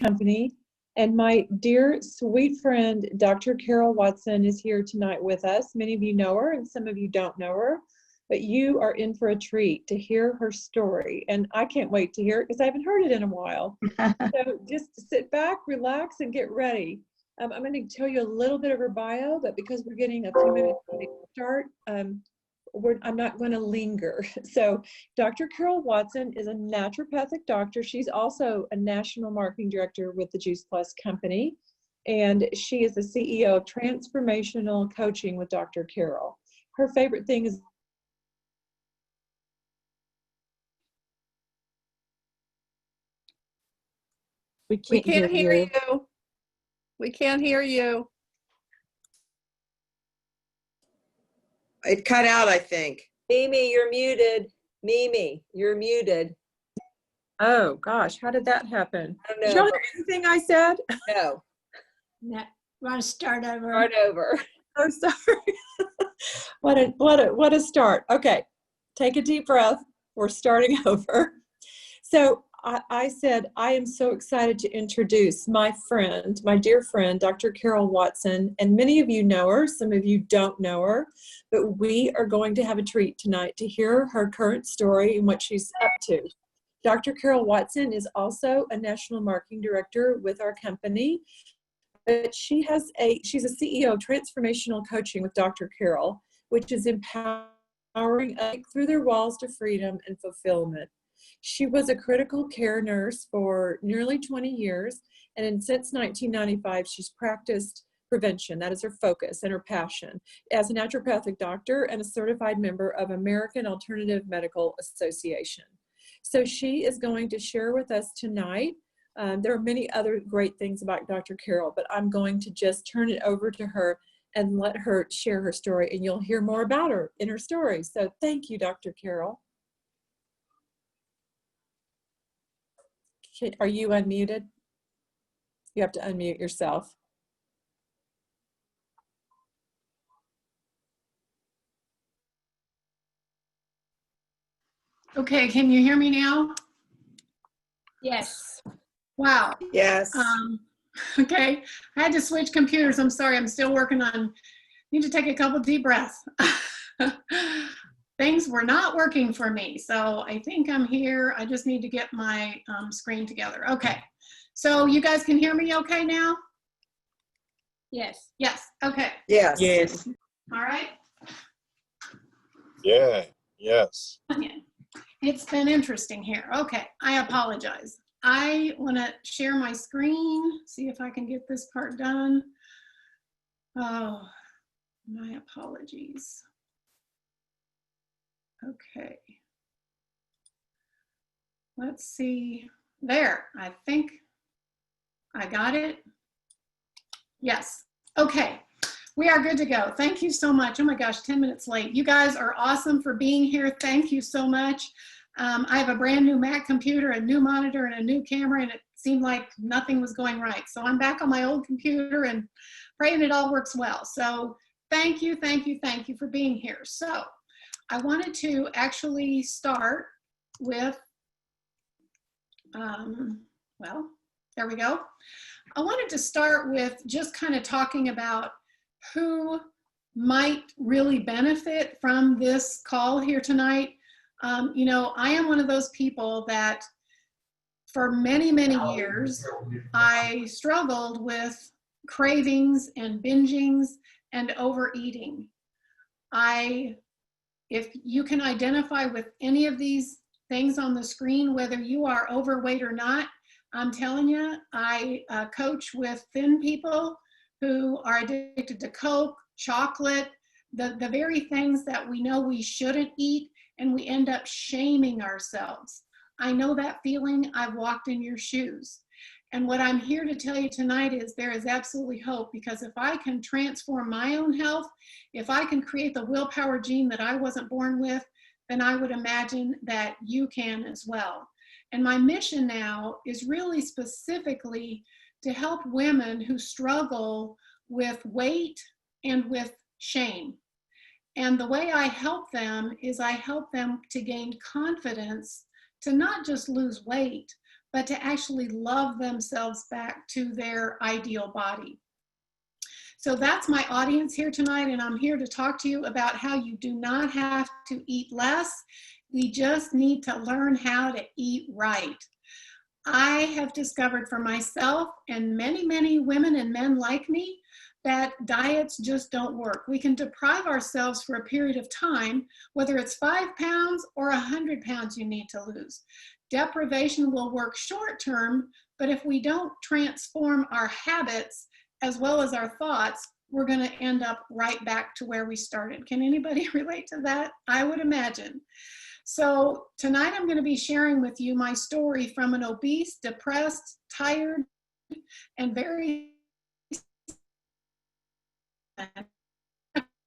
company. And my dear, sweet friend, Dr. Carol Watson, is here tonight with us. Many of you know her and some of you don't know her, but you are in for a treat to hear her story. And I can't wait to hear it because I haven't heard it in a while. So just sit back, relax, and get ready. I'm going to tell you a little bit of her bio, but because we're getting a few minutes to start, I'm not going to linger. So Dr. Carol Watson is a naturopathic doctor. She's also a national marketing director with the Juice Plus company. And she is the CEO of Transformational Coaching with Dr. Carol. Her favorite thing is we can't hear you. We can't hear you. It cut out, I think. Mimi, you're muted. Mimi, you're muted. Oh gosh, how did that happen? I don't know. Did y'all hear anything I said? No. No, want to start over? Start over. Oh, sorry. What a start. Okay, take a deep breath. We're starting over. So I said, I am so excited to introduce my friend, my dear friend, Dr. Carol Watson, and many of you know her, some of you don't know her, but we are going to have a treat tonight to hear her current story and what she's up to. Dr. Carol Watson is also a national marketing director with our company, but she's a CEO of Transformational Coaching with Dr. Carol, which is empowering us through their walls to freedom and fulfillment. She was a critical care nurse for nearly 20 years, and since 1995, she's practiced prevention. That is her focus and her passion as a naturopathic doctor and a certified member of American Alternative Medical Association. So she is going to share with us tonight. There are many other great things about Dr. Carol, but I'm going to just turn it over to her and let her share her story, and you'll hear more about her in her story. So thank you, Dr. Carol. Are you unmuted? You have to unmute yourself. Okay, can you hear me now? Yes. Wow. Yes. Okay, I had to switch computers. I'm sorry, I'm still working on, need to take a couple deep breaths. Things were not working for me, so I think I'm here. I just need to get my screen together. Okay, so you guys can hear me okay now? Yes. Yes, okay. Yes. Yes. All right. Yeah. Yes. It's been interesting here. Okay, I apologize. I want to share my screen, see if I can get this part done. Oh, my apologies. Okay. Let's see. There, I think I got it. Yes. Okay. We are good to go. Thank you so much. Oh my gosh, 10 minutes late. You guys are awesome for being here. Thank you so much. I have a brand new Mac computer, a new monitor, and a new camera, and it seemed like nothing was going right. So I'm back on my old computer and praying it all works well. So thank you, thank you, thank you for being here. So I wanted to actually start with, well, there we go. I wanted to start with just kind of talking about who might really benefit from this call here tonight. You know, I am one of those people that for many, many years, I struggled with cravings and bingings and overeating. If you can identify with any of these things on the screen, whether you are overweight or not, I'm telling you, I coach with thin people who are addicted to Coke, chocolate, the very things that we know we shouldn't eat, and we end up shaming ourselves. I know that feeling. I've walked in your shoes. And what I'm here to tell you tonight is there is absolutely hope, because if I can transform my own health, if I can create the willpower gene that I wasn't born with, then I would imagine that you can as well. And my mission now is really specifically to help women who struggle with weight and with shame. And the way I help them is I help them to gain confidence to not just lose weight, but to actually love themselves back to their ideal body. So that's my audience here tonight, and I'm here to talk to you about how you do not have to eat less. We just need to learn how to eat right. I have discovered for myself and many, many women and men like me that diets just don't work. We can deprive ourselves for a period of time, whether it's 5 pounds or 100 pounds you need to lose. Deprivation will work short term, but if we don't transform our habits as well as our thoughts, we're going to end up right back to where we started. Can anybody relate to that? I would imagine. So tonight I'm going to be sharing with you my story from an obese, depressed, tired, and very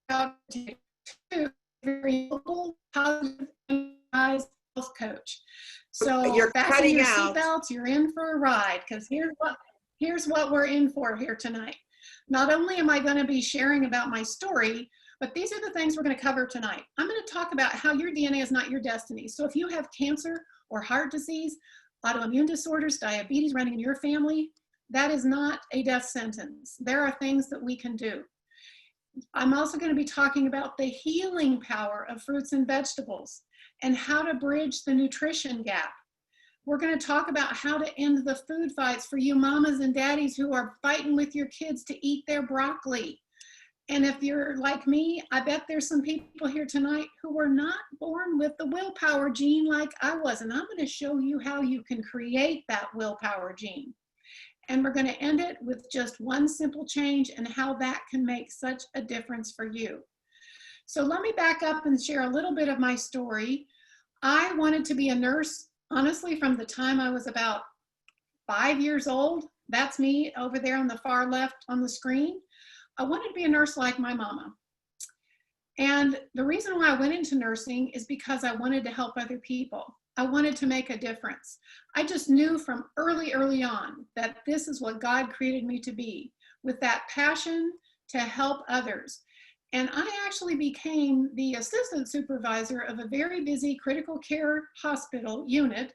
positive health coach. So You're fasten cutting your out. seatbelts, you're in for a ride, because here's what we're in for here tonight. Not only am I going to be sharing about my story, but these are the things we're going to cover tonight. I'm going to talk about how your DNA is not your destiny. So if you have cancer or heart disease, autoimmune disorders, diabetes running in your family, that is not a death sentence. There are things that we can do. I'm also going to be talking about the healing power of fruits and vegetables and how to bridge the nutrition gap. We're going to talk about how to end the food fights for you mamas and daddies who are fighting with your kids to eat their broccoli. And if you're like me, I bet there's some people here tonight who were not born with the willpower gene like I was. And I'm going to show you how you can create that willpower gene. And we're going to end it with just one simple change and how that can make such a difference for you. So let me back up and share a little bit of my story. I wanted to be a nurse, honestly, from the time I was about 5 years old. That's me over there on the far left on the screen. I wanted to be a nurse like my mama. And the reason why I went into nursing is because I wanted to help other people. I wanted to make a difference. I just knew from early on that this is what God created me to be, with that passion to help others. And I actually became the assistant supervisor of a very busy critical care hospital unit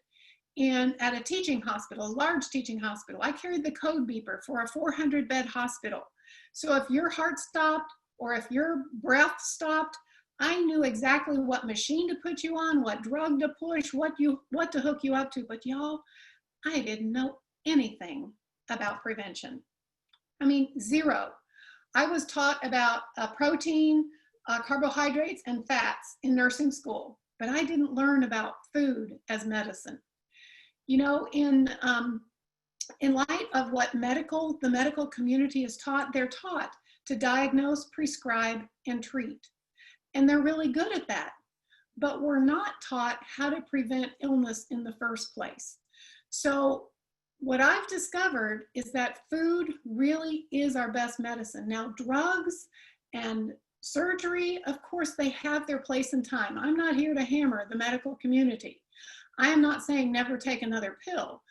at a teaching hospital, a large teaching hospital. I carried the code beeper for a 400-bed hospital. So if your heart stopped or if your breath stopped, I knew exactly what machine to put you on, what drug to push, what to hook you up to. But y'all, I didn't know anything about prevention. I mean, zero. I was taught about protein, carbohydrates, and fats in nursing school, but I didn't learn about food as medicine. You know, in light of what the medical community is taught, they're taught to diagnose, prescribe, and treat. And they're really good at that. But we're not taught how to prevent illness in the first place. So what I've discovered is that food really is our best medicine. Now, drugs and surgery, of course, they have their place and time. I'm not here to hammer the medical community. I am not saying never take another pill.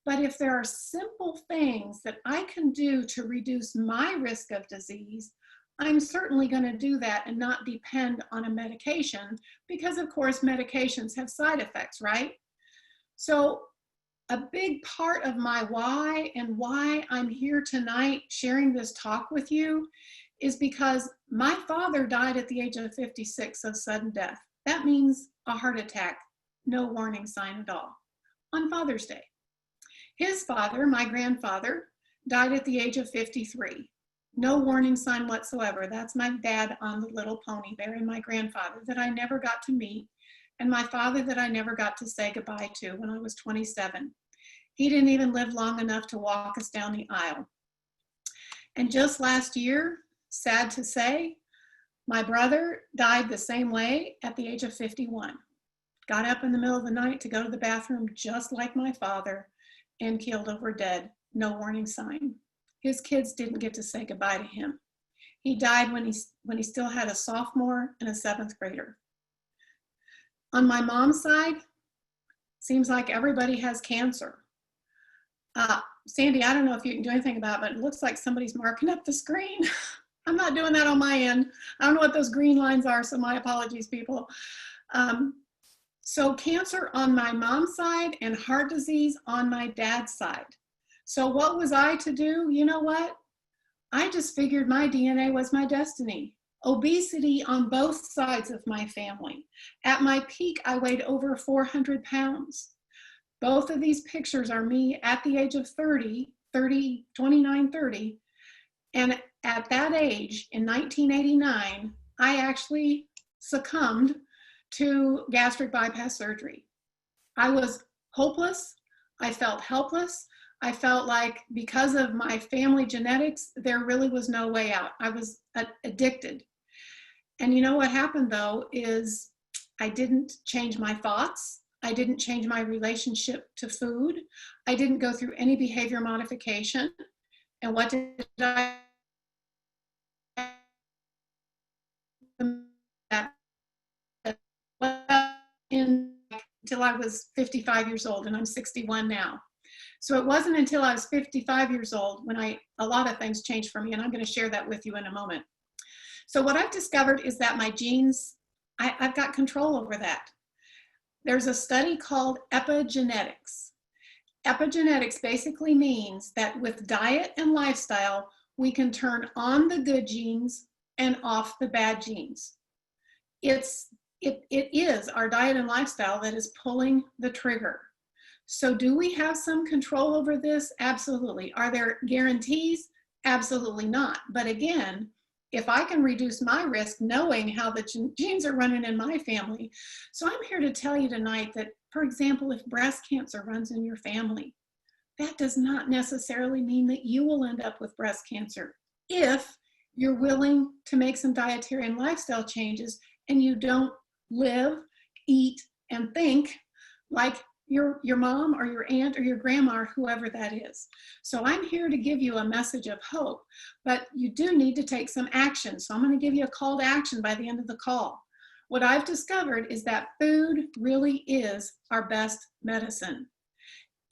But if there are simple things that I can do to reduce my risk of disease, I'm certainly going to do that and not depend on a medication, because of course medications have side effects, right? So a big part of my why and why I'm here tonight sharing this talk with you is because my father died at the age of 56 of sudden death. That means a heart attack, no warning sign at all, on Father's Day. His father, my grandfather, died at the age of 53. No warning sign whatsoever. That's my dad on the little pony there, and my grandfather that I never got to meet, and my father that I never got to say goodbye to when I was 27. He didn't even live long enough to walk us down the aisle. And just last year, sad to say, my brother died the same way at the age of 51. Got up in the middle of the night to go to the bathroom just like my father and keeled over dead, no warning sign. His kids didn't get to say goodbye to him. He died when he still had a sophomore and a 7th grader. On my mom's side, seems like everybody has cancer. Sandy, I don't know if you can do anything about it, but it looks like somebody's marking up the screen. I'm not doing that on my end. I don't know what those green lines are, so my apologies, people. So cancer on my mom's side and heart disease on my dad's side. So what was I to do? You know what? I just figured my DNA was my destiny. Obesity on both sides of my family. At my peak, I weighed over 400 pounds. Both of these pictures are me at the age of 30, 29, 30. And at that age, in 1989, I actually succumbed to gastric bypass surgery. I was hopeless. I felt helpless. I felt like because of my family genetics, there really was no way out. I was addicted. And you know what happened though is I didn't change my thoughts. I didn't change my relationship to food. I didn't go through any behavior modification. And what did I until I was 55 years old, and I'm 61 now. So it wasn't until I was 55 years old when a lot of things changed for me, and I'm going to share that with you in a moment. So what I've discovered is that my genes, I've got control over that. There's a study called epigenetics. Epigenetics basically means that with diet and lifestyle, we can turn on the good genes and off the bad genes. It is our diet and lifestyle that is pulling the trigger. So do we have some control over this? Absolutely. Are there guarantees? Absolutely not. But again, if I can reduce my risk knowing how the genes are running in my family. So I'm here to tell you tonight that, for example, if breast cancer runs in your family, that does not necessarily mean that you will end up with breast cancer if you're willing to make some dietary and lifestyle changes and you don't live, eat, and think like your mom or your aunt or your grandma or whoever that is. So I'm here to give you a message of hope, but you do need to take some action. So I'm going to give you a call to action by the end of the call. What I've discovered is that food really is our best medicine.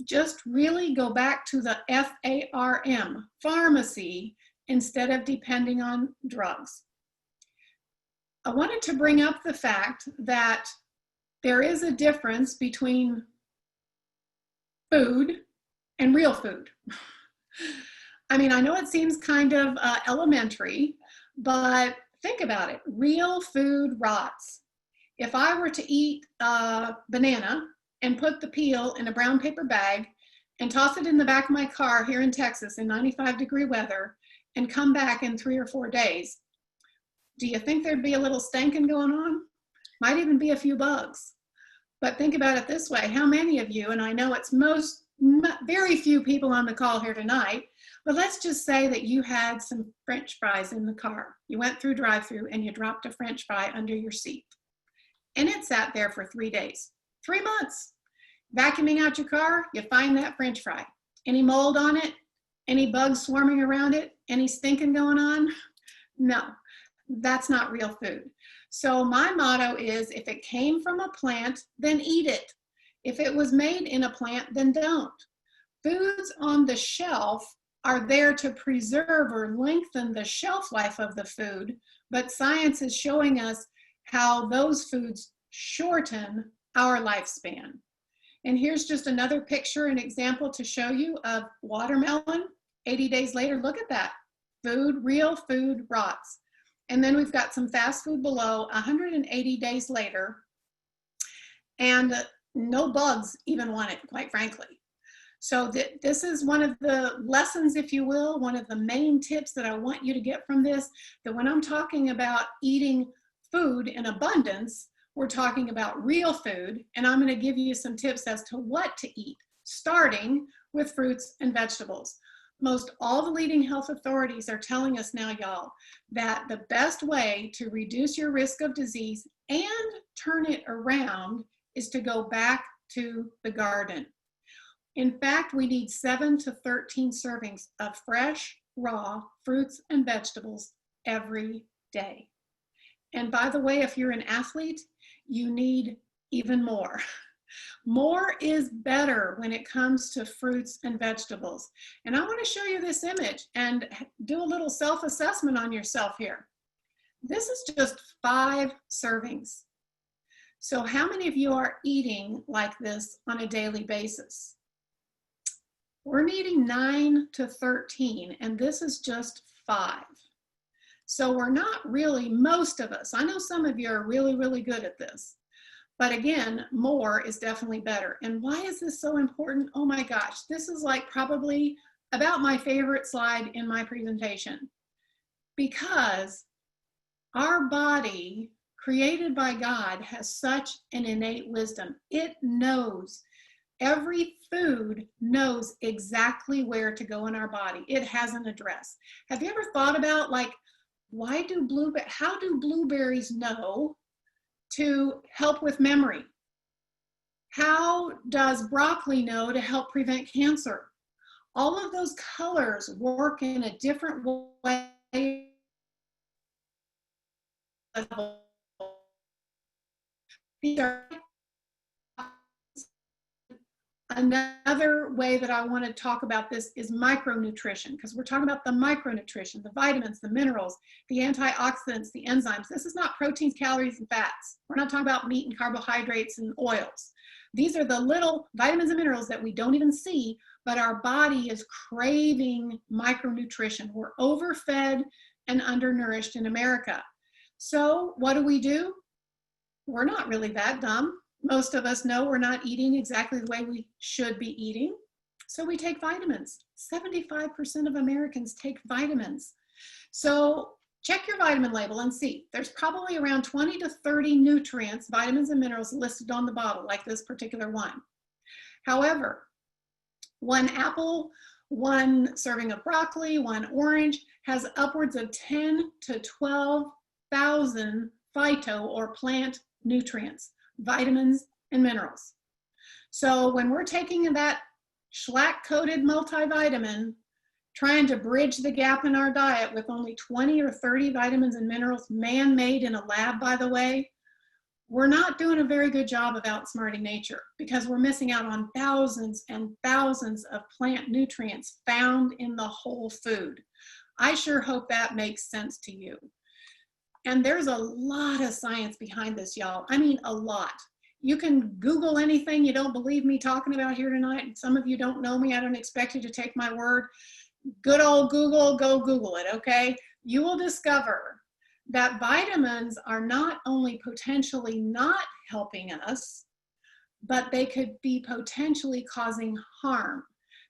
Just really go back to the FARM, pharmacy, instead of depending on drugs. I wanted to bring up the fact that there is a difference between food and real food. I mean, I know it seems kind of elementary, but think about it. Real food rots. If I were to eat a banana and put the peel in a brown paper bag and toss it in the back of my car here in Texas in 95-degree weather and come back in 3 or 4 days, do you think there'd be a little stankin' going on? Might even be a few bugs. But think about it this way. How many of you, and I know it's very few people on the call here tonight, but let's just say that you had some French fries in the car. You went through drive-through and you dropped a French fry under your seat. And it sat there for 3 days, 3 months. Vacuuming out your car, you find that French fry. Any mold on it? Any bugs swarming around it? Any stinking going on? No, that's not real food. So my motto is, if it came from a plant, then eat it. If it was made in a plant, then don't. Foods on the shelf are there to preserve or lengthen the shelf life of the food, but science is showing us how those foods shorten our lifespan. And here's just another picture, an example to show you of watermelon. 80 days later, look at that. Food, real food rots. And then we've got some fast food below, 180 days later, and no bugs even want it, quite frankly. So this is one of the lessons, if you will, one of the main tips that I want you to get from this, that when I'm talking about eating food in abundance, we're talking about real food, and I'm going to give you some tips as to what to eat, starting with fruits and vegetables. Most all the leading health authorities are telling us now, y'all, that the best way to reduce your risk of disease and turn it around is to go back to the garden. In fact, we need 7 to 13 servings of fresh, raw fruits and vegetables every day. And by the way, if you're an athlete, you need even more. More is better when it comes to fruits and vegetables. And I want to show you this image and do a little self-assessment on yourself here. This is just 5 servings. So how many of you are eating like this on a daily basis? We're needing 9 to 13, and this is just 5. So we're not really, most of us, I know some of you are really, really good at this, but again, more is definitely better. And why is this so important? Oh my gosh, this is like probably about my favorite slide in my presentation, because our body, created by God, has such an innate wisdom. It knows, every food knows exactly where to go in our body. It has an address. Have you ever thought about, like, how do blueberries know to help with memory? How does broccoli know to help prevent cancer? All of those colors work in a different way. Another way that I want to talk about this is micronutrition, because we're talking about the micronutrition, the vitamins, the minerals, the antioxidants, the enzymes. This is not proteins, calories, and fats. We're not talking about meat and carbohydrates and oils. These are the little vitamins and minerals that we don't even see, but our body is craving micronutrition. We're overfed and undernourished in America. So what do? We're not really that dumb. Most of us know we're not eating exactly the way we should be eating. So we take vitamins. 75% of Americans take vitamins. So check your vitamin label and see. There's probably around 20 to 30 nutrients, vitamins and minerals listed on the bottle, like this particular one. However, one apple, one serving of broccoli, one orange has upwards of 10 to 12,000 phyto or plant nutrients, vitamins and minerals. So when we're taking that shellac-coated multivitamin, trying to bridge the gap in our diet with only 20 or 30 vitamins and minerals, man-made in a lab, by the way, we're not doing a very good job of outsmarting nature, because we're missing out on thousands and thousands of plant nutrients found in the whole food. I sure hope that makes sense to you. And there's a lot of science behind this, y'all. I mean, a lot. You can Google anything you don't believe me talking about here tonight. And some of you don't know me. I don't expect you to take my word. Good old Google, go Google it, okay? You will discover that vitamins are not only potentially not helping us, but they could be potentially causing harm,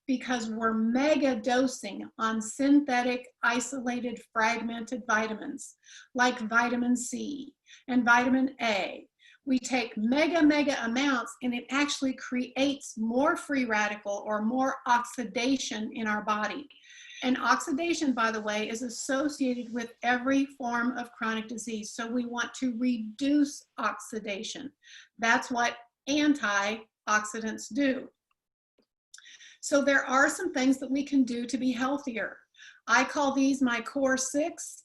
because we're mega dosing on synthetic, isolated, fragmented vitamins like vitamin C and vitamin A. We take mega amounts, and it actually creates more free radical or more oxidation in our body. And oxidation, by the way, is associated with every form of chronic disease. So we want to reduce oxidation. That's what antioxidants do. So there are some things that we can do to be healthier. I call these my core 6.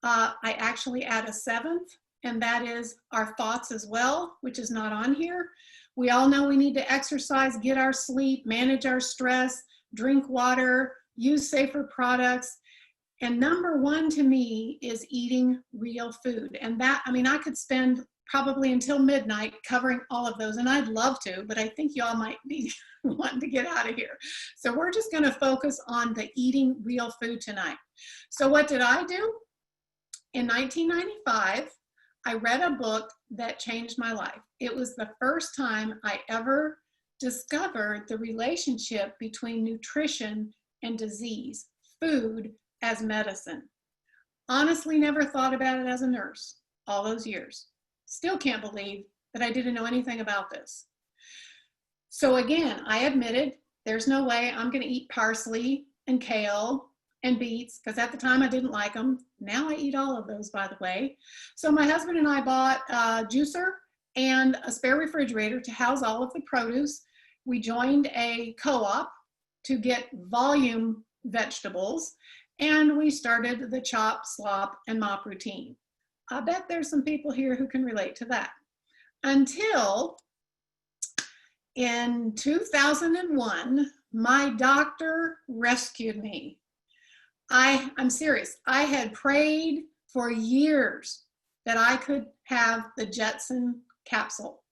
I actually add a 7th, and that is our thoughts as well, which is not on here. We all know we need to exercise, get our sleep, manage our stress, drink water, use safer products. And number 1 to me is eating real food. And that, I mean, I could spend probably until midnight covering all of those, and I'd love to, but I think y'all might be wanting to get out of here. So we're just gonna focus on the eating real food tonight. So what did I do? In 1995, I read a book that changed my life. It was the first time I ever discovered the relationship between nutrition and disease, food as medicine. Honestly, never thought about it as a nurse all those years. Still can't believe that I didn't know anything about this. So again, I admitted there's no way I'm going to eat parsley and kale and beets, because at the time I didn't like them. Now I eat all of those, by the way. So my husband and I bought a juicer and a spare refrigerator to house all of the produce. We joined a co-op to get volume vegetables, and we started the chop, slop, and mop routine. I bet there's some people here who can relate to that. Until in 2001, my doctor rescued me. I'm serious. I had prayed for years that I could have the Jetson capsule.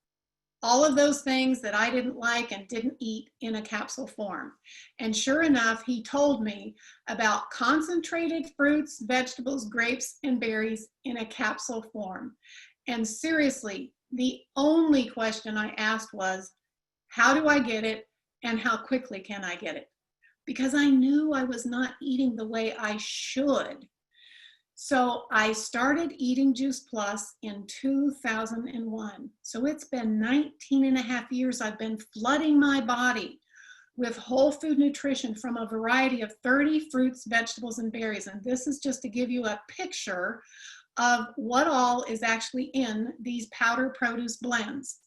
All of those things that I didn't like and didn't eat in a capsule form. And sure enough, he told me about concentrated fruits, vegetables, grapes, and berries in a capsule form. And seriously, the only question I asked was, how do I get it and how quickly can I get it? Because I knew I was not eating the way I should. So I started eating Juice Plus in 2001. So it's been 19 and a half years I've been flooding my body with whole food nutrition from a variety of 30 fruits, vegetables, and berries. And this is just to give you a picture of what all is actually in these powder produce blends.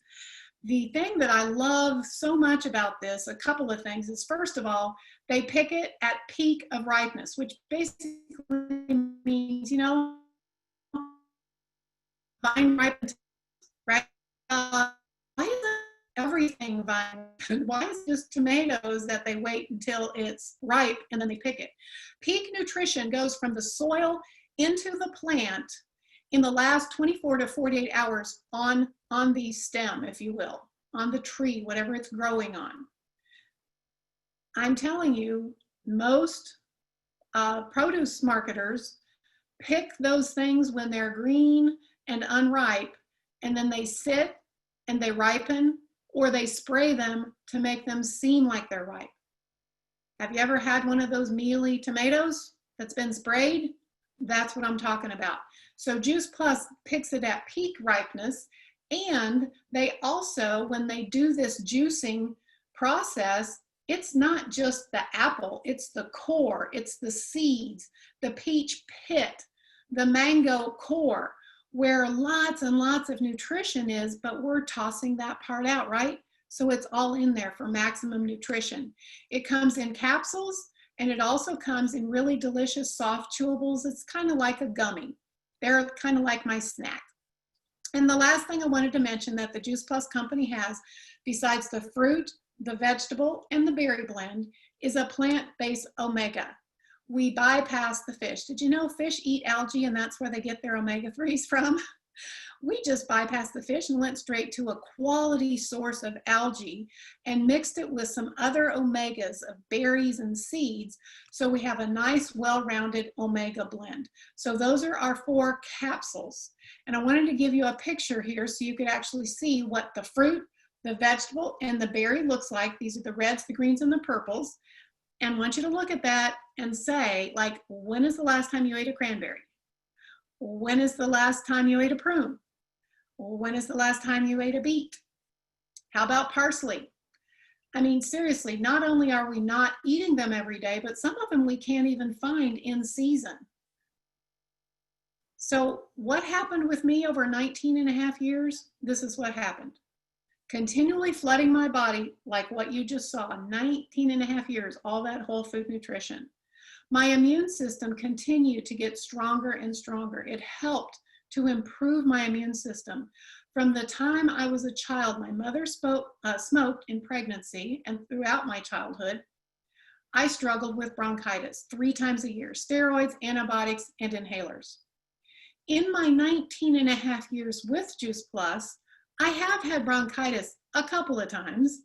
The thing that I love so much about this, a couple of things, is first of all, they pick it at peak of ripeness, which basically means, you know, vine ripened, right? Why isn't everything vine? Why is it just tomatoes that they wait until it's ripe and then they pick it? Peak nutrition goes from the soil into the plant in the last 24 to 48 hours on the stem, if you will, on the tree, whatever it's growing on. I'm telling you, most produce marketers pick those things when they're green and unripe, and then they sit and they ripen, or they spray them to make them seem like they're ripe. Have you ever had one of those mealy tomatoes that's been sprayed? That's what I'm talking about. So Juice Plus picks it at peak ripeness, and they also, when they do this juicing process, it's not just the apple, it's the core, it's the seeds, the peach pit, the mango core, where lots and lots of nutrition is, but we're tossing that part out, right? So it's all in there for maximum nutrition. It comes in capsules, and it also comes in really delicious soft chewables. It's kind of like a gummy. They're kind of like my snack. And the last thing I wanted to mention that the Juice Plus company has, besides the fruit, the vegetable, and the berry blend, is a plant-based omega. We bypass the fish. Did you know fish eat algae and that's where they get their omega-3s from? We just bypassed the fish and went straight to a quality source of algae and mixed it with some other omegas of berries and seeds. So we have a nice, well-rounded omega blend. So those are our 4 capsules. And I wanted to give you a picture here so you could actually see what the fruit, the vegetable, and the berry looks like. These are the reds, the greens, and the purples. And I want you to look at that and say, like, when is the last time you ate a cranberry? When is the last time you ate a prune? When is the last time you ate a beet? How about parsley? I mean, seriously, not only are we not eating them every day, but some of them we can't even find in season. So what happened with me over 19 and a half years? This is what happened. Continually flooding my body like what you just saw, 19 and a half years, all that whole food nutrition. My immune system continued to get stronger and stronger. It helped to improve my immune system. From the time I was a child, my mother smoked in pregnancy and throughout my childhood. I struggled with bronchitis 3 times a year, steroids, antibiotics, and inhalers. In my 19 and a half years with Juice Plus, I have had bronchitis a couple of times,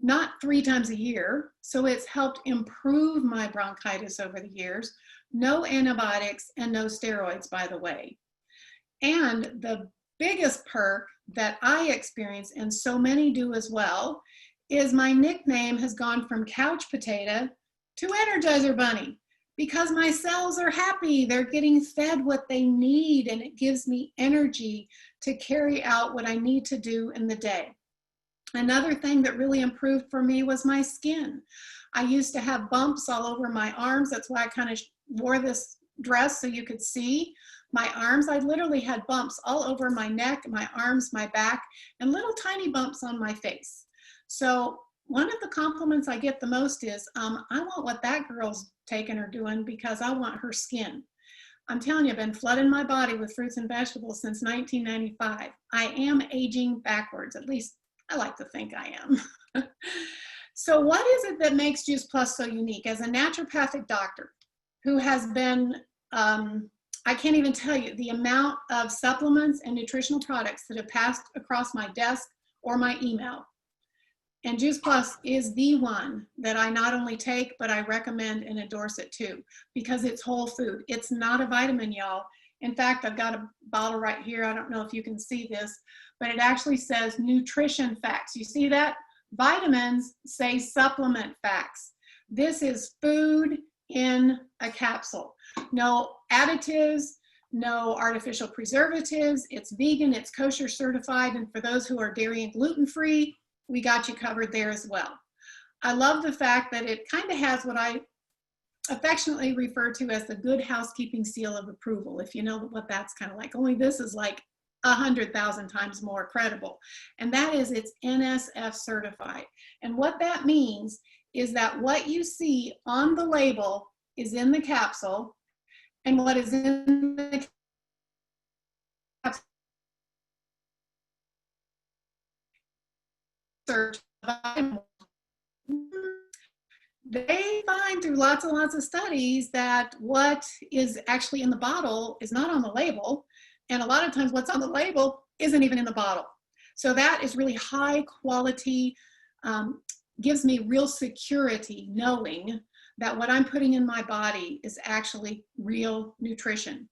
not 3 times a year. So it's helped improve my bronchitis over the years. No antibiotics and no steroids, by the way. And the biggest perk that I experience, and so many do as well, is my nickname has gone from couch potato to Energizer Bunny, because my cells are happy. They're getting fed what they need, and it gives me energy to carry out what I need to do in the day. Another thing that really improved for me was my skin. I used to have bumps all over my arms. That's why I kind of wore this dress so you could see my arms. I literally had bumps all over my neck, my arms, my back, and little tiny bumps on my face. So one of the compliments I get the most is, I want what that girl's taking or doing because I want her skin. I'm telling you, I've been flooding my body with fruits and vegetables since 1995. I am aging backwards, at least I like to think I am. So what is it that makes Juice Plus so unique? As a naturopathic doctor who has been, I can't even tell you the amount of supplements and nutritional products that have passed across my desk or my email. And Juice Plus is the one that I not only take, but I recommend and endorse it too, because it's whole food. It's not a vitamin, y'all. In fact, I've got a bottle right here. I don't know if you can see this, but it actually says nutrition facts. You see that? Vitamins say supplement facts. This is food in a capsule. No additives, no artificial preservatives. It's vegan, it's kosher certified. And for those who are dairy and gluten-free, we got you covered there as well. I love the fact that it kind of has what I affectionately refer to as the good housekeeping seal of approval, if you know what that's kind of like. Only this is like 100,000 times more credible. And that is it's NSF certified. And what that means is that what you see on the label is in the capsule, and what is in the capsule search they find through lots and lots of studies that what is actually in the bottle is not on the label, and a lot of times what's on the label isn't even in the bottle. So that is really high quality, gives me real security knowing that what I'm putting in my body is actually real nutrition.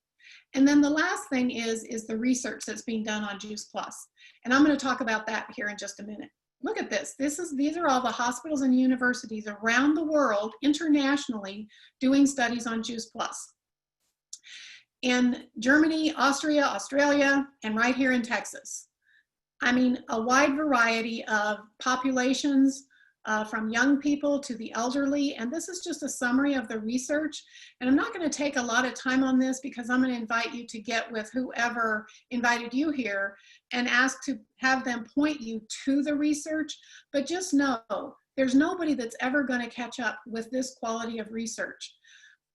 And then the last thing is the research that's being done on Juice Plus. And I'm going to talk about that here in just a minute. Look at this. These are all the hospitals and universities around the world, internationally, doing studies on Juice Plus. In Germany, Austria, Australia, and right here in Texas. I mean, a wide variety of populations, from young people to the elderly. And this is just a summary of the research. And I'm not going to take a lot of time on this because I'm going to invite you to get with whoever invited you here and ask to have them point you to the research. But just know, there's nobody that's ever going to catch up with this quality of research.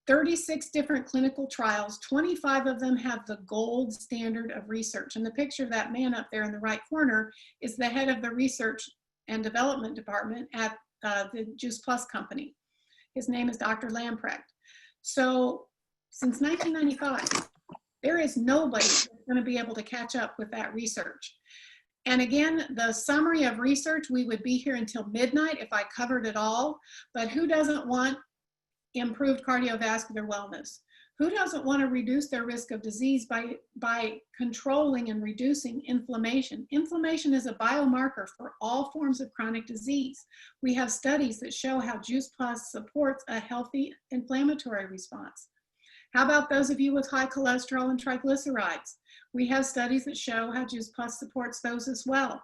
36 different clinical trials, 25 of them have the gold standard of research. And the picture of that man up there in the right corner is the head of the research and development department at the Juice Plus company. His name is Dr. Lamprecht. So since 1995, there is nobody that's going to be able to catch up with that research. And again, the summary of research, we would be here until midnight if I covered it all, but who doesn't want improved cardiovascular wellness? Who doesn't want to reduce their risk of disease by controlling and reducing inflammation? Inflammation is a biomarker for all forms of chronic disease. We have studies that show how Juice Plus supports a healthy inflammatory response. How about those of you with high cholesterol and triglycerides? We have studies that show how Juice Plus supports those as well.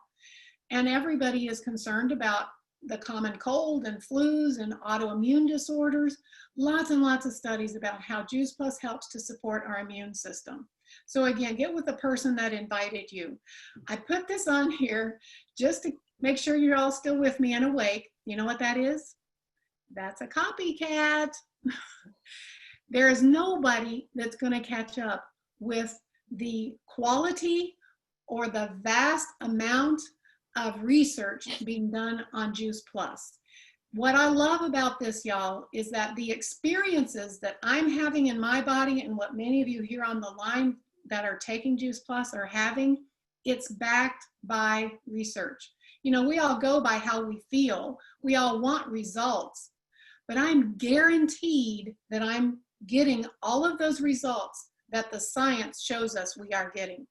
And everybody is concerned about the common cold and flus and autoimmune disorders. Lots and lots of studies about how Juice Plus helps to support our immune system. So again, get with the person that invited you. I put this on here just to make sure you're all still with me and awake. You know what that is? That's a copycat. There is nobody that's going to catch up with the quality or the vast amount of research being done on Juice Plus. What I love about this, y'all, is that the experiences that I'm having in my body and what many of you here on the line that are taking Juice Plus are having, it's backed by research. You know, we all go by how we feel. We all want results, but I'm guaranteed that I'm getting all of those results that the science shows us we are getting.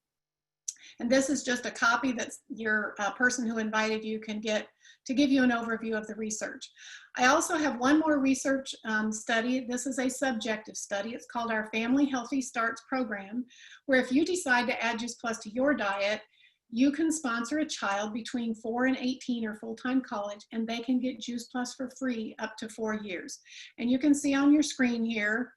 And this is just a copy that your person who invited you can get to give you an overview of the research. I also have one more research study. This is a subjective study. It's called our Family Healthy Starts program, where if you decide to add Juice Plus to your diet, you can sponsor a child between 4 and 18 or full-time college, and they can get Juice Plus for free up to 4 years. And you can see on your screen here,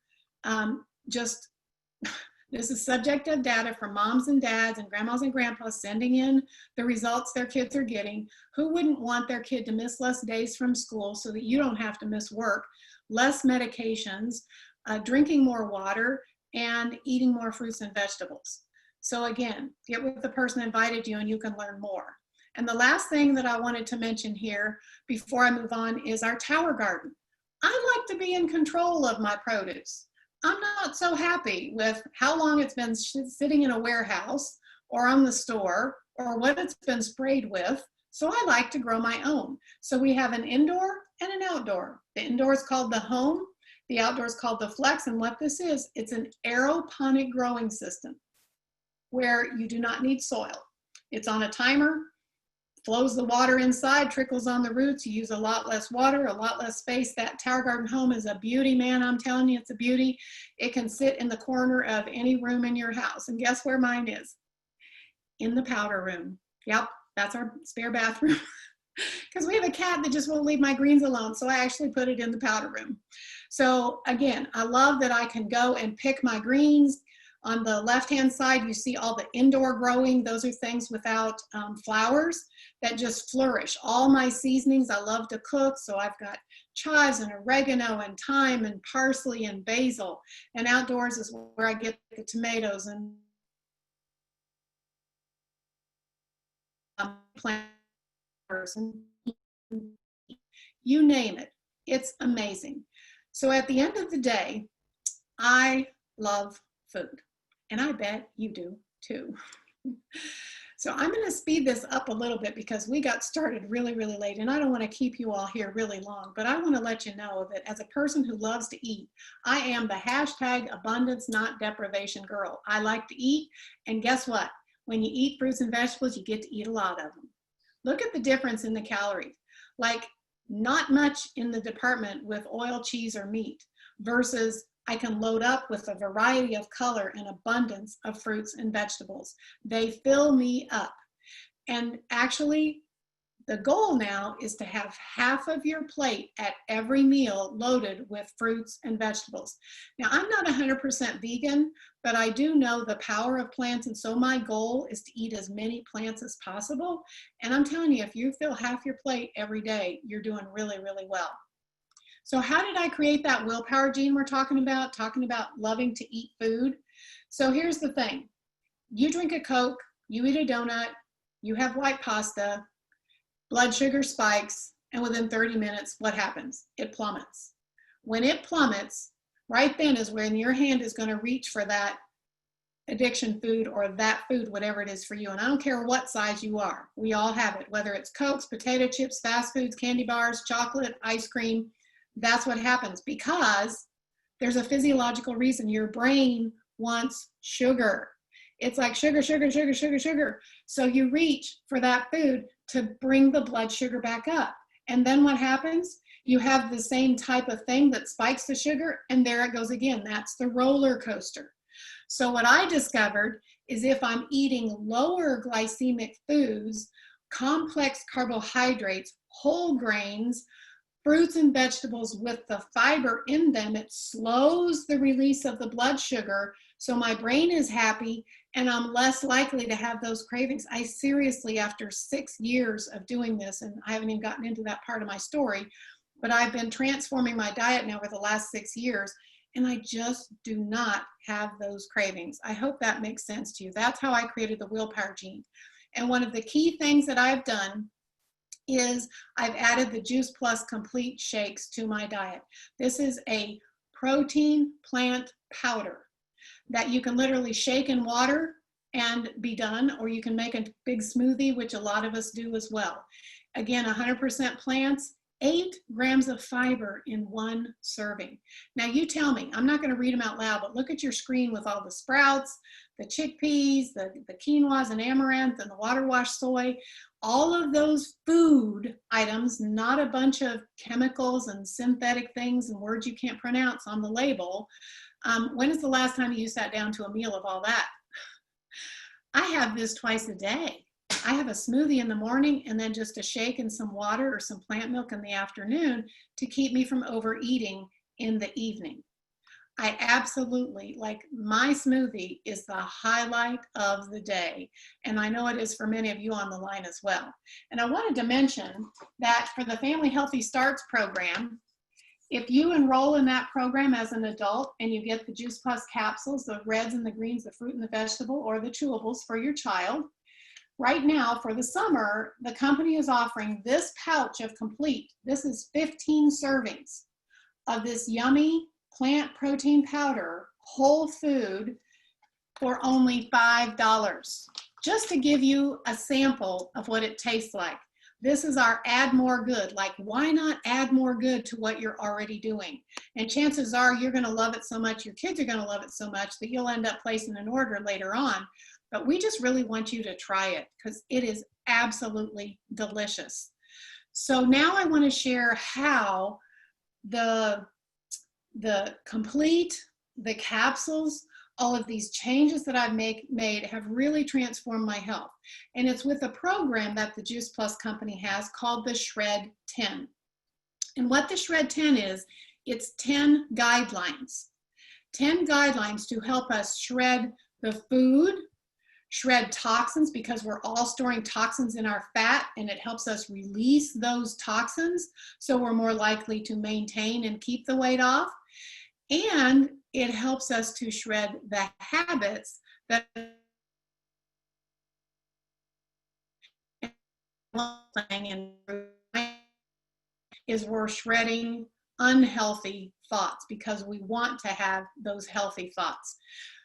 this is subjective data from moms and dads and grandmas and grandpas sending in the results their kids are getting. Who wouldn't want their kid to miss less days from school so that you don't have to miss work, less medications, drinking more water, and eating more fruits and vegetables? So again, get with the person that invited you and you can learn more. And the last thing that I wanted to mention here before I move on is our tower garden. I like to be in control of my produce. I'm not so happy with how long it's been sitting in a warehouse or on the store or what it's been sprayed with. So I like to grow my own. So we have an indoor and an outdoor. The indoor is called the home. The outdoor is called the flex. And what this is, it's an aeroponic growing system where you do not need soil. It's on a timer, flows the water inside, trickles on the roots. You use a lot less water, a lot less space. That Tower Garden home is a beauty, man. I'm telling you, it's a beauty. It can sit in the corner of any room in your house. And guess where mine is? In the powder room. Yep, that's our spare bathroom. Because we have a cat that just won't leave my greens alone. So I actually put it in the powder room. So again, I love that I can go and pick my greens. On the left-hand side, you see all the indoor growing. Those are things without flowers that just flourish. All my seasonings, I love to cook. So I've got chives and oregano and thyme and parsley and basil. And outdoors is where I get the tomatoes and plants and you name it. It's amazing. So at the end of the day, I love food. And I bet you do too. So I'm going to speed this up a little bit because we got started really, really late and I don't want to keep you all here really long, but I want to let you know that as a person who loves to eat, I am the hashtag abundance, not deprivation girl. I like to eat, and guess what? When you eat fruits and vegetables, you get to eat a lot of them. Look at the difference in the calories. Like not much in the department with oil, cheese, or meat versus I can load up with a variety of color and abundance of fruits and vegetables. They fill me up. And actually, the goal now is to have half of your plate at every meal loaded with fruits and vegetables. Now, I'm not 100% vegan, but I do know the power of plants. And so my goal is to eat as many plants as possible. And I'm telling you, if you fill half your plate every day, you're doing really, really well. So how did I create that willpower gene we're talking about loving to eat food? So here's the thing. You drink a Coke, you eat a donut, you have white pasta, blood sugar spikes, and within 30 minutes, what happens? It plummets. When it plummets, right then is when your hand is going to reach for that addiction food or that food, whatever it is for you. And I don't care what size you are. We all have it, whether it's Cokes, potato chips, fast foods, candy bars, chocolate, ice cream. That's what happens because there's a physiological reason. Your brain wants sugar. It's like sugar, sugar, sugar, sugar, sugar. So you reach for that food to bring the blood sugar back up. And then what happens? You have the same type of thing that spikes the sugar, and there it goes again. That's the roller coaster. So what I discovered is if I'm eating lower glycemic foods, complex carbohydrates, whole grains, fruits and vegetables with the fiber in them, it slows the release of the blood sugar. So my brain is happy and I'm less likely to have those cravings. I seriously, after 6 years of doing this, and I haven't even gotten into that part of my story, but I've been transforming my diet now over the last 6 years, and I just do not have those cravings. I hope that makes sense to you. That's how I created the willpower gene. And one of the key things that I've done is I've added the Juice Plus Complete shakes to my diet. This is a protein plant powder that you can literally shake in water and be done, or you can make a big smoothie, which a lot of us do as well. Again, 100% plants, 8 grams of fiber in 1 serving. Now you tell me, I'm not going to read them out loud, but look at your screen with all the sprouts, the chickpeas, the quinoas and amaranth and the water wash soy. All of those food items, not a bunch of chemicals and synthetic things and words you can't pronounce on the label. When is the last time you sat down to a meal of all that? I have this twice a day. I have a smoothie in the morning and then just a shake and some water or some plant milk in the afternoon to keep me from overeating in the evening. I absolutely, like, my smoothie is the highlight of the day. And I know it is for many of you on the line as well. And I wanted to mention that for the Family Healthy Starts program, if you enroll in that program as an adult and you get the Juice Plus capsules, the reds and the greens, the fruit and the vegetable, or the chewables for your child, right now for the summer, the company is offering this pouch of Complete. This is 15 servings of this yummy plant protein powder, whole food, for only $5, just to give you a sample of what it tastes like. This is our add more good. Like, why not add more good to what you're already doing? And chances are you're going to love it so much, your kids are going to love it so much that you'll end up placing an order later on. But we just really want you to try it because it is absolutely delicious. So now I want to share how the complete, the capsules, all of these changes that I've made have really transformed my health. And it's with a program that the Juice Plus company has called the Shred 10. And what the Shred 10 is, it's 10 guidelines. 10 guidelines to help us shred the food, shred toxins, because we're all storing toxins in our fat, and it helps us release those toxins so we're more likely to maintain and keep the weight off. And it helps us to shred the habits that is we're shredding unhealthy thoughts because we want to have those healthy thoughts.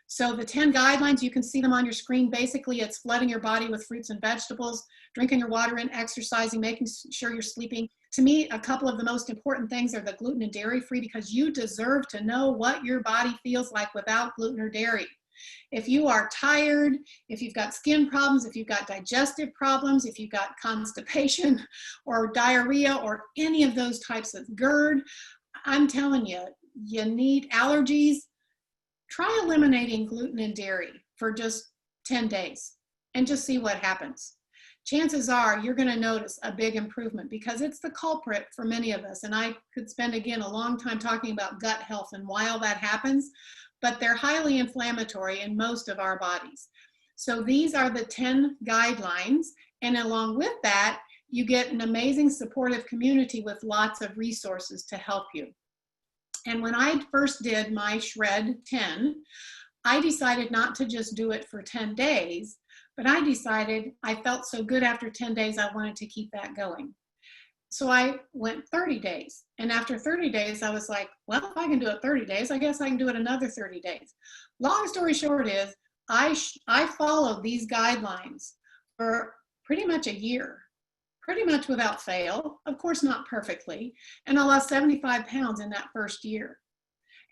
So the 10 guidelines, you can see them on your screen. Basically, it's flooding your body with fruits and vegetables, drinking your water and exercising, making sure you're sleeping. To me, a couple of the most important things are the gluten and dairy free, because you deserve to know what your body feels like without gluten or dairy. If you are tired, if you've got skin problems, if you've got digestive problems, if you've got constipation or diarrhea or any of those types of GERD, I'm telling you, you need allergies. Try eliminating gluten and dairy for just 10 days and just see what happens. Chances are you're going to notice a big improvement because it's the culprit for many of us. And I could spend, again, a long time talking about gut health and why all that happens, but they're highly inflammatory in most of our bodies. So these are the 10 guidelines. And along with that, you get an amazing supportive community with lots of resources to help you. And when I first did my Shred 10, I decided not to just do it for 10 days, but I decided I felt so good after 10 days, I wanted to keep that going. So I went 30 days. And after 30 days, I was like, well, if I can do it 30 days, I guess I can do it another 30 days. Long story short is, I followed these guidelines for pretty much a year. Pretty much without fail, of course not perfectly, and I lost 75 pounds in that first year.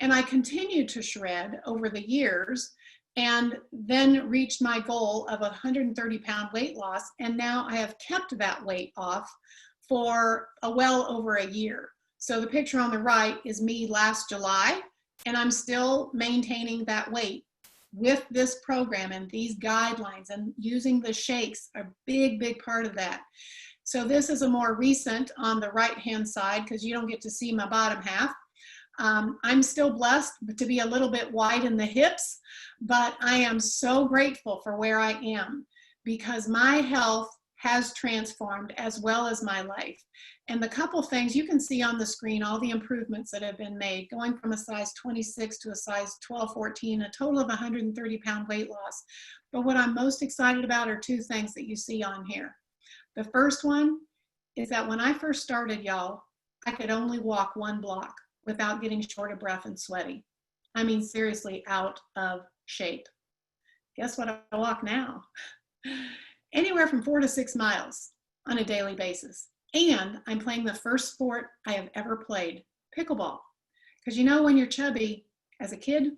And I continued to shred over the years and then reached my goal of 130-pound weight loss, and now I have kept that weight off for well over a year. So the picture on the right is me last July, and I'm still maintaining that weight with this program and these guidelines, and using the shakes, a big, big part of that. So this is a more recent on the right-hand side because you don't get to see my bottom half. I'm still blessed to be a little bit wide in the hips, but I am so grateful for where I am because my health has transformed as well as my life. And the couple things you can see on the screen, all the improvements that have been made, going from a size 26 to a size 12, 14, a total of 130-pound weight loss. But what I'm most excited about are two things that you see on here. The first one is that when I first started, y'all, I could only walk 1 block without getting short of breath and sweaty. I mean, seriously, out of shape. Guess what I walk now? Anywhere from 4 to 6 miles on a daily basis. And I'm playing the first sport I have ever played, pickleball. Because you know, when you're chubby as a kid,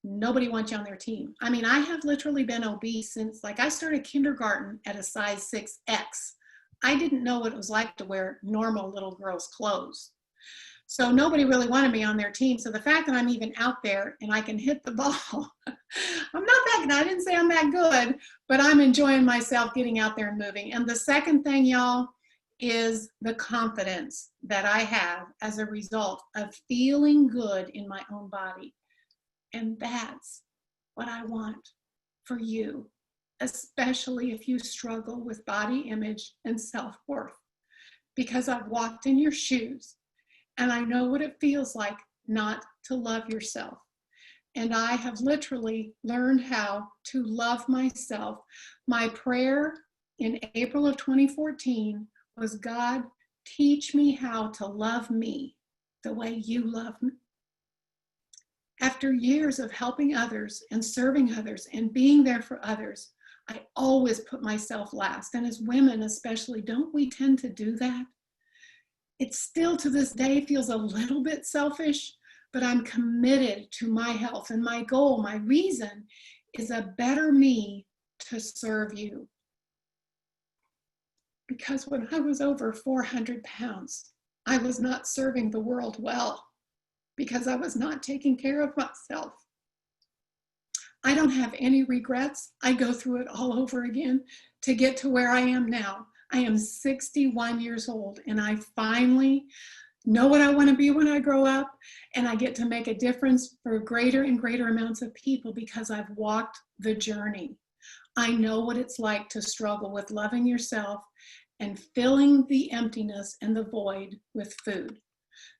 nobody wants you on their team. I mean, I have literally been obese since, like, I started kindergarten at a size 6X. I didn't know what it was like to wear normal little girls' clothes. So nobody really wanted me on their team. So the fact that I'm even out there and I can hit the ball, I'm not that good. I didn't say I'm that good, but I'm enjoying myself getting out there and moving. And the second thing, y'all, is the confidence that I have as a result of feeling good in my own body. And that's what I want for you, especially if you struggle with body image and self-worth, because I've walked in your shoes and I know what it feels like not to love yourself. And I have literally learned how to love myself. My prayer in April of 2014 was, God, teach me how to love me the way you love me. After years of helping others and serving others and being there for others, I always put myself last. And as women especially, don't we tend to do that? It still to this day feels a little bit selfish, but I'm committed to my health, and my goal, my reason is a better me to serve you. Because when I was over 400 pounds, I was not serving the world well because I was not taking care of myself. I don't have any regrets. I go through it all over again to get to where I am now. I am 61 years old, and I finally know what I want to be when I grow up, and I get to make a difference for greater and greater amounts of people because I've walked the journey. I know what it's like to struggle with loving yourself and filling the emptiness and the void with food.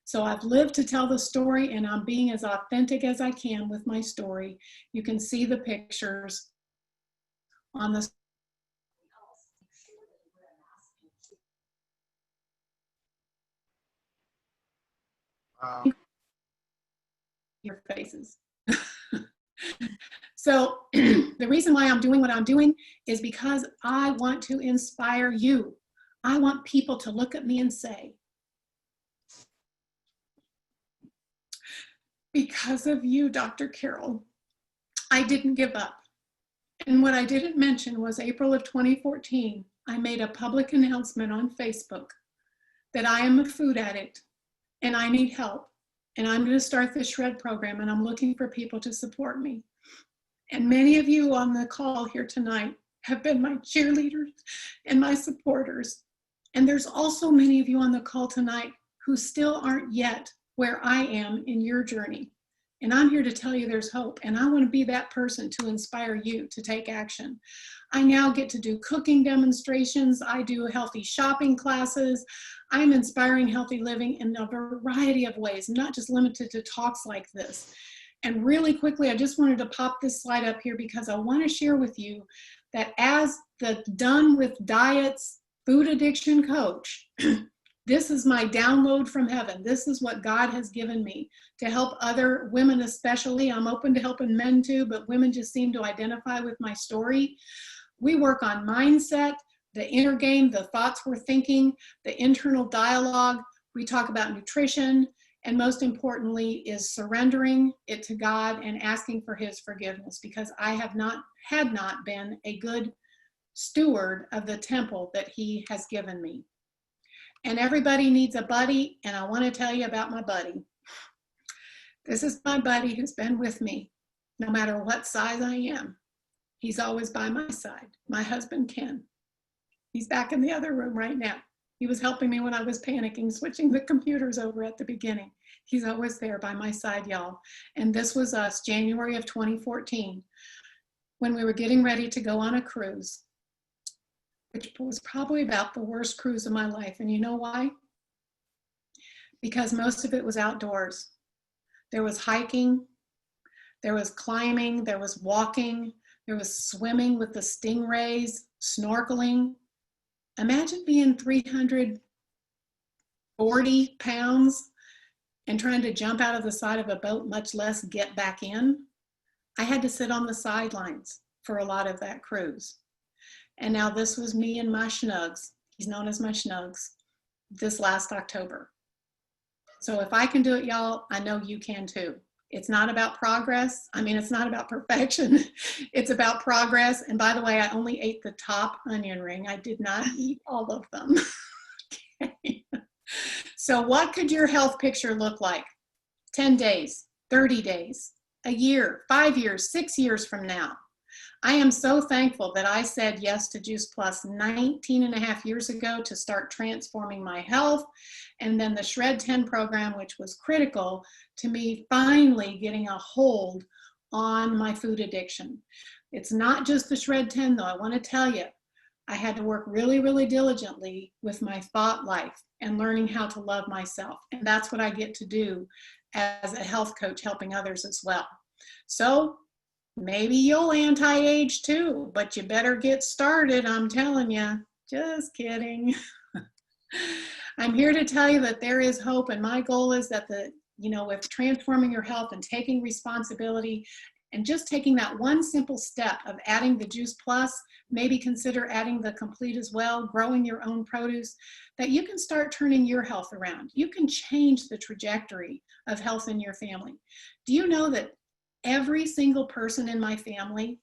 So I've lived to tell the story, and I'm being as authentic as I can with my story. You can see the pictures on the your faces. So the reason why I'm doing what I'm doing is because I want to inspire you. I want people to look at me and say, because of you, Dr. Carol, I didn't give up. And what I didn't mention was April of 2014, I made a public announcement on Facebook that I am a food addict and I need help. And I'm going to start the Shred program, and I'm looking for people to support me. And many of you on the call here tonight have been my cheerleaders and my supporters. And there's also many of you on the call tonight who still aren't yet where I am in your journey. And I'm here to tell you there's hope. And I want to be that person to inspire you to take action. I now get to do cooking demonstrations. I do healthy shopping classes. I'm inspiring healthy living in a variety of ways, not just limited to talks like this. And really quickly, I just wanted to pop this slide up here because I want to share with you that as the Done with Diets food addiction coach, this is my download from heaven. This is what God has given me to help other women especially. I'm open to helping men too, but women just seem to identify with my story. We work on mindset, the inner game, the thoughts we're thinking, the internal dialogue. We talk about nutrition, and most importantly is surrendering it to God and asking for his forgiveness, because I had not been a good steward of the temple that he has given me. And everybody needs a buddy, and I want to tell you about my buddy. This is my buddy who's been with me no matter what size I am. He's always by my side. My husband, Ken. He's back in the other room right now. He was helping me when I was panicking, switching the computers over at the beginning. He's always there by my side, y'all. And this was us, January of 2014, when we were getting ready to go on a cruise, which was probably about the worst cruise of my life. And you know why? Because most of it was outdoors. There was hiking, there was climbing, there was walking, there was swimming with the stingrays, snorkeling. Imagine being 340 pounds and trying to jump out of the side of a boat, much less get back in. I had to sit on the sidelines for a lot of that cruise. And now this was me and my schnugs. He's known as my schnugs, this last October. So if I can do it, y'all, I know you can too. It's not about progress. I mean, it's not about perfection. It's about progress. And by the way, I only ate the top onion ring. I did not eat all of them. Okay. So what could your health picture look like 10 days, 30 days, a year, 5 years, 6 years from now? I am so thankful that I said yes to Juice Plus 19 and a half years ago to start transforming my health. And then the Shred 10 program, which was critical to me finally getting a hold on my food addiction. It's not just the Shred 10 though. I want to tell you, I had to work really, really diligently with my thought life and learning how to love myself. And that's what I get to do as a health coach, helping others as well. So maybe you'll anti-age too, but you better get started, I'm telling you. Just kidding. I'm here to tell you that there is hope, and my goal is that you know, with transforming your health and taking responsibility and just taking that one simple step of adding the Juice Plus, maybe consider adding the Complete as well, growing your own produce, that you can start turning your health around. You can change the trajectory of health in your family. Do you know that every single person in my family,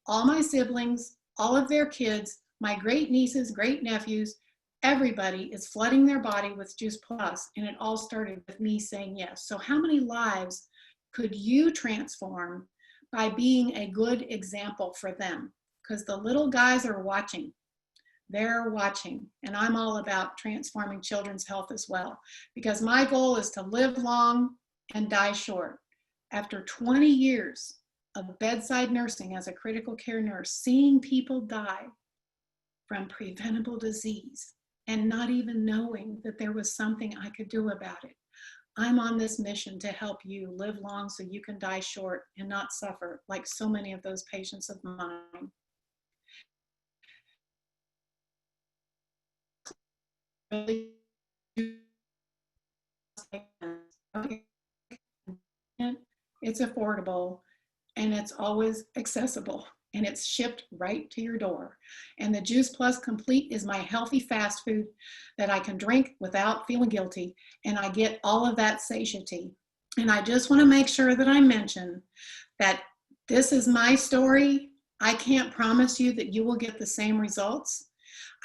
all my siblings, all of their kids, my great nieces, great nephews, everybody is flooding their body with Juice Plus, and it all started with me saying yes. So how many lives could you transform by being a good example for them? Because the little guys are watching. They're watching, and I'm all about transforming children's health as well, because my goal is to live long and die short. After 20 years of bedside nursing as a critical care nurse, seeing people die from preventable disease and not even knowing that there was something I could do about it, I'm on this mission to help you live long so you can die short and not suffer like so many of those patients of mine. It's affordable and it's always accessible and it's shipped right to your door. And the Juice Plus Complete is my healthy fast food that I can drink without feeling guilty, and I get all of that satiety. And I just want to make sure that I mention that this is my story. I can't promise you that you will get the same results.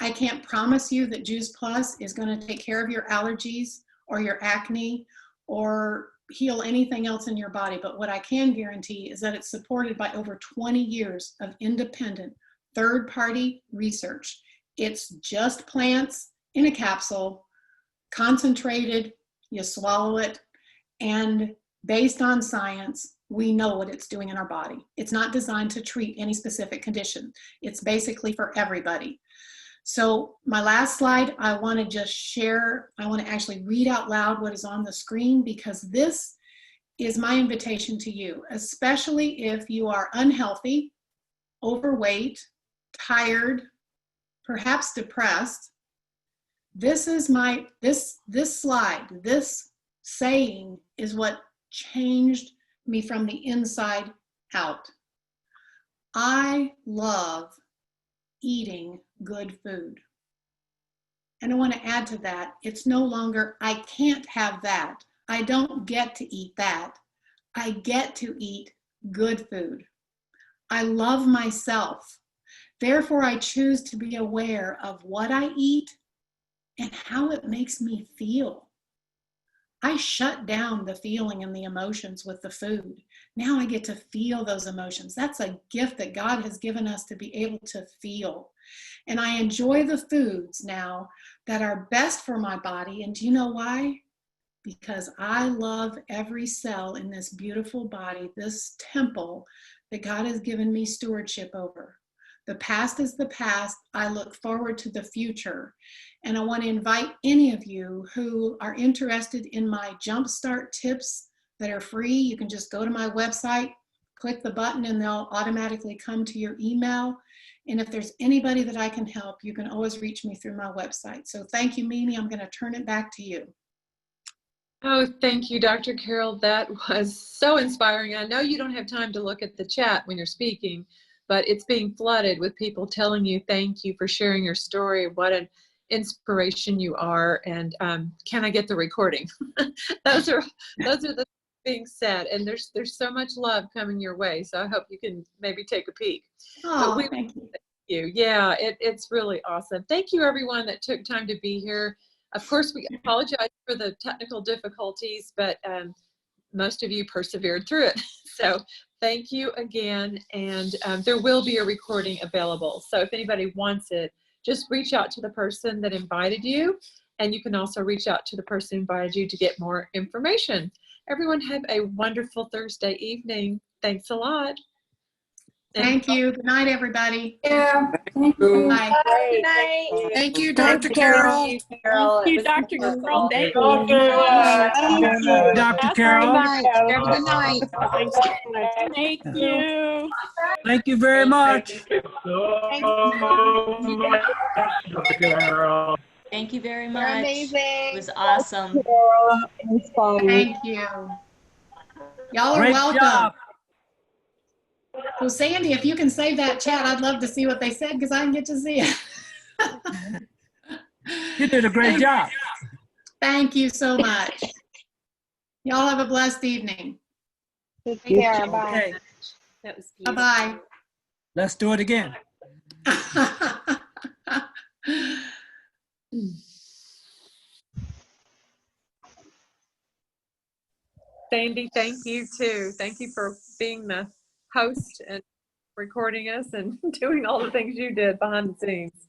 I can't promise you that Juice Plus is going to take care of your allergies or your acne or heal anything else in your body. But what I can guarantee is that it's supported by over 20 years of independent third-party research. It's just plants in a capsule, concentrated, you swallow it, and based on science, we know what it's doing in our body. It's not designed to treat any specific condition. It's basically for everybody. So my last slide, I want to just share, I want to actually read out loud what is on the screen, because this is my invitation to you, especially if you are unhealthy, overweight, tired, perhaps depressed. This is this slide, this saying is what changed me from the inside out. I love eating good food. And I want to add to that, it's no longer, I can't have that. I don't get to eat that. I get to eat good food. I love myself. Therefore, I choose to be aware of what I eat and how it makes me feel. I shut down the feeling and the emotions with the food. Now I get to feel those emotions. That's a gift that God has given us, to be able to feel. And I enjoy the foods now that are best for my body. And do you know why? Because I love every cell in this beautiful body, this temple that God has given me stewardship over. The past is the past. I look forward to the future. And I want to invite any of you who are interested in my JUMPSTART tips that are free. You can just go to my website, click the button, and they'll automatically come to your email. And if there's anybody that I can help, you can always reach me through my website. So thank you, Mimi. I'm going to turn it back to you. Oh, thank you, Dr. Carol. That was so inspiring. I know you don't have time to look at the chat when you're speaking, but it's being flooded with people telling you thank you for sharing your story. What an inspiration you are. And can I get the recording? those are the being said. And there's so much love coming your way. So I hope you can maybe take a peek. Oh, thank you. Yeah, it's really awesome. Thank you, everyone that took time to be here. Of course, we apologize for the technical difficulties, but most of you persevered through it. So thank you again. And there will be a recording available. So if anybody wants it, just reach out to the person that invited you. And you can also reach out to the person who invited you to get more information. Everyone have a wonderful Thursday evening. Thanks a lot. Thank you. Good night, everybody. Yeah. Bye. Great. Night. Thank you, Thank Dr. Carol. you, Carol. Thank you, It was Dr. Carol. wonderful. Thank Okay, you. Dr. That's Carol. right. Have a good night. Thank you. Thank you very much. Thank you. Dr. Carol. Thank you very You're much. amazing. It was awesome. Thank you. Y'all are Great welcome. job. So Sandy, if you can save that chat, I'd love to see what they said because I didn't get to see it. You did a great job. Thank you so much. Y'all have a blessed evening. Take care. Bye. Okay, That was beautiful. Bye-bye. let's do it again. Sandy, thank you too. Thank you for being the host and recording us and doing all the things you did behind the scenes.